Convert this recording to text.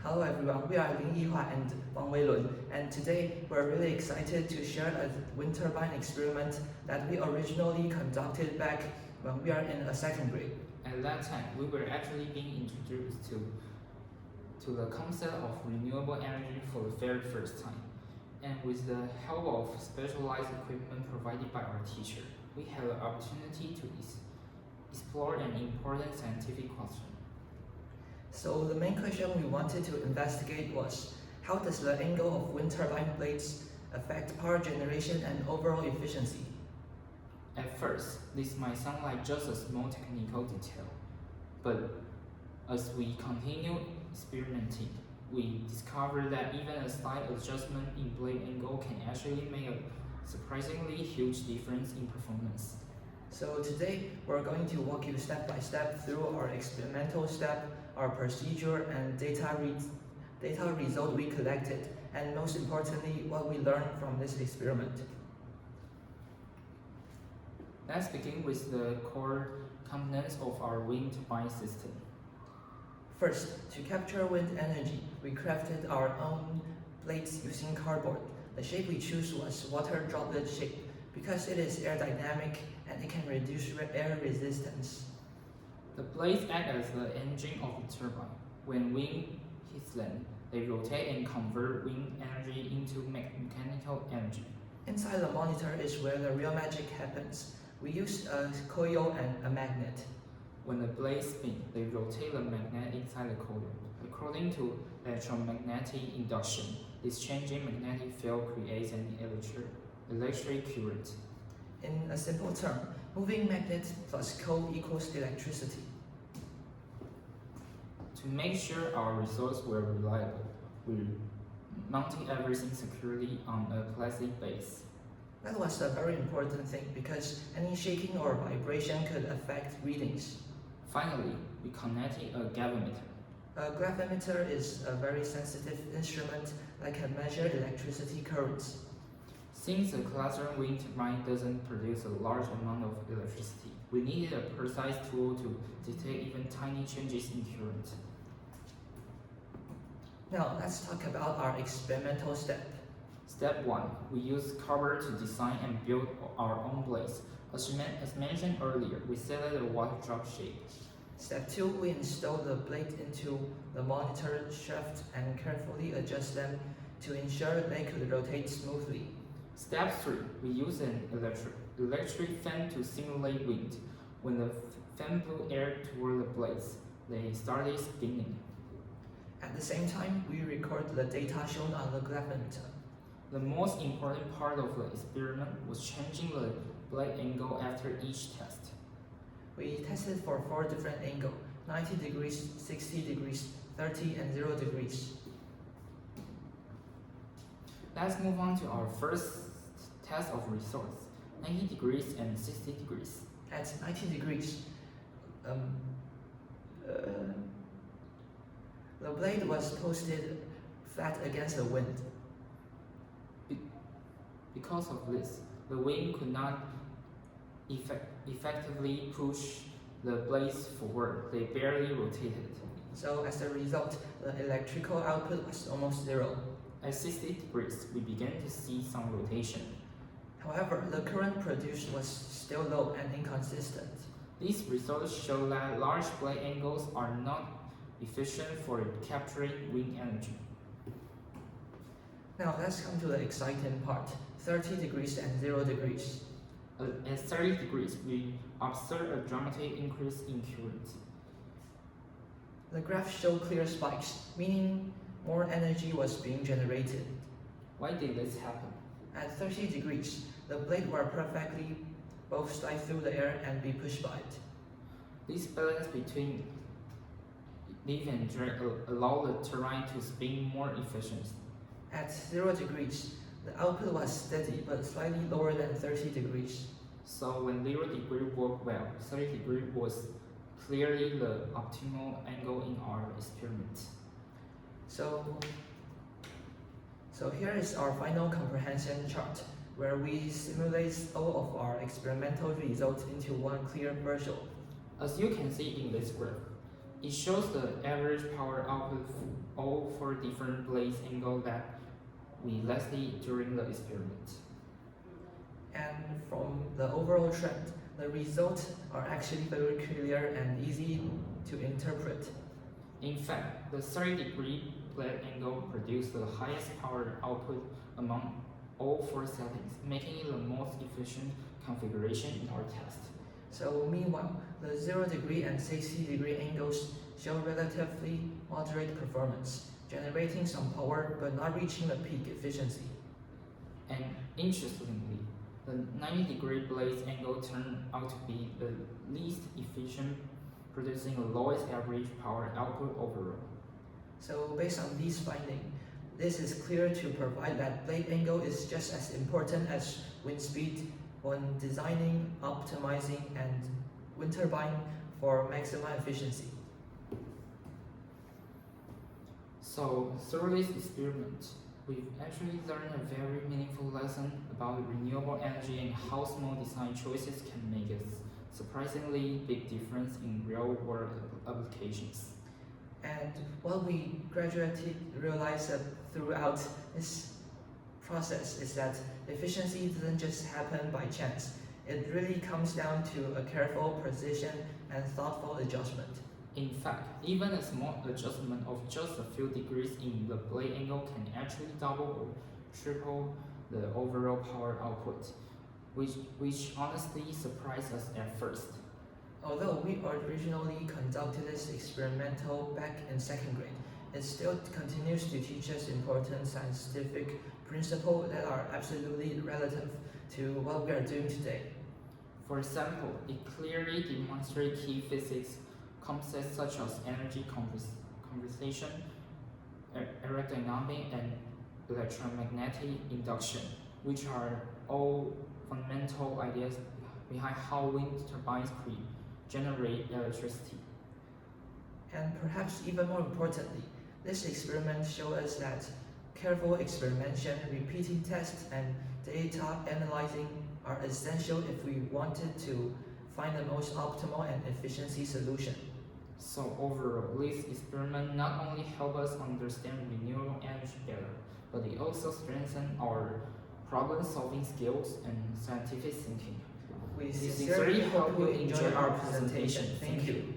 Hello everyone, we are Lin Yihua and Wang Weilun, and today we're really excited to share a wind turbine experiment that we originally conducted back when we are in a second grade. At that time, we were actually being introduced to the concept of renewable energy for the very first time. And with the help of specialized equipment provided by our teacher, we had the opportunity to explore an important scientific question. So the main question we wanted to investigate was, how does the angle of wind turbine blades affect power generation and overall efficiency? At first, this might sound like just a small technical detail, but as we continued experimenting, we discovered that even a slight adjustment in blade angle can actually make a surprisingly huge difference in performance. So today, we're going to walk you step by step through our experimental step, our procedure, and data result we collected, and most importantly, what we learned from this experiment. Let's begin with the core components of our wind turbine system. First, to capture wind energy, we crafted our own blades using cardboard. The shape we chose was water droplet shape because it is aerodynamic and it can reduce air resistance. The blades act as the engine of the turbine. When wind hits them, they rotate and convert wind energy into mechanical energy. Inside the monitor is where the real magic happens. We used a coil and a magnet. When the blades spin, they rotate the magnet inside the coil. According to electromagnetic induction, this changing magnetic field creates an electric current. In a simple term, moving magnet plus coil equals electricity. To make sure our results were reliable, we mounted everything securely on a plastic base. That was a very important thing because any shaking or vibration could affect readings. Finally, we connected a gravimeter. A gravimeter is a very sensitive instrument that can measure electricity currents. Since the cluster wind turbine doesn't produce a large amount of electricity, we needed a precise tool to detect even tiny changes in current. Now let's talk about our experimental step. Step 1. We used cardboard to design and build our own blades. As mentioned earlier, we selected a water drop shape. Step 2. We install the blade into the monitor shaft and carefully adjust them to ensure they could rotate smoothly. Step 3. We use an electric fan to simulate wind. When the fan blew air toward the blades, they started spinning. At the same time, we record the data shown on the gravimeter. The most important part of the experiment was changing the blade angle after each test. We tested for 4 different angles: 90 degrees, 60 degrees, 30 and 0 degrees. Let's move on to our first test of results, 90 degrees and 60 degrees. At 90 degrees, the blade was posted flat against the wind. Because of this, the wind could not effectively push the blades forward. They barely rotated. So as a result, the electrical output was almost zero. At 60 degrees, we began to see some rotation. However, the current produced was still low and inconsistent. These results show that large blade angles are not efficient for capturing wind energy. Now let's come to the exciting part, 30 degrees and 0 degrees. At 30 degrees, we observe a dramatic increase in current. The graphs show clear spikes, meaning more energy was being generated. Why did this happen? At 30 degrees, the blade were perfectly both slide through the air and be pushed by it. This balance between lift and drag allow the turbine to spin more efficiently. At 0 degrees, the output was steady but slightly lower than 30 degrees. So when 0 degree worked well, 30 degree was clearly the optimal angle in our experiment. So here is our final comprehension chart, where we simulate all of our experimental results into one clear visual. As you can see in this graph, It shows the average power output of all 4 different blades angle that we listed during the experiment. And from the overall trend, the results are actually very clear and easy to interpret. In fact, the 30-degree blade angle produced the highest power output among all 4 settings, making it the most efficient configuration in our test. So meanwhile, the 0 degree and 60 degree angles show relatively moderate performance, generating some power but not reaching the peak efficiency. And interestingly, the 90-degree blade angle turned out to be the least efficient, producing the lowest average power output overall. So based on these findings, this is clear to provide that blade angle is just as important as wind speed when designing, optimizing, and wind turbine for maximum efficiency. So through this experiment, we've actually learned a very meaningful lesson about renewable energy and how small design choices can make a surprisingly big difference in real-world applications. And what we gradually realized that throughout this process is that efficiency doesn't just happen by chance. It really comes down to a careful precision and thoughtful adjustment. In fact, even a small adjustment of just a few degrees in the blade angle can actually double or triple the overall power output, which honestly surprised us at first. Although we originally conducted this experimental back in 2nd grade, it still continues to teach us important scientific principles that are absolutely relative to what we are doing today. For example, it clearly demonstrates key physics concepts such as energy conservation, aerodynamic, and electromagnetic induction, which are all fundamental ideas behind how wind turbines generate electricity. And perhaps even more importantly, this experiment shows us that careful experimentation, repeating tests, and data analyzing are essential if we wanted to find the most optimal and efficiency solution. So overall, this experiment not only helped us understand renewable energy better, but it also strengthened our problem-solving skills and scientific thinking. We sincerely hope you enjoy our presentation. Thank you.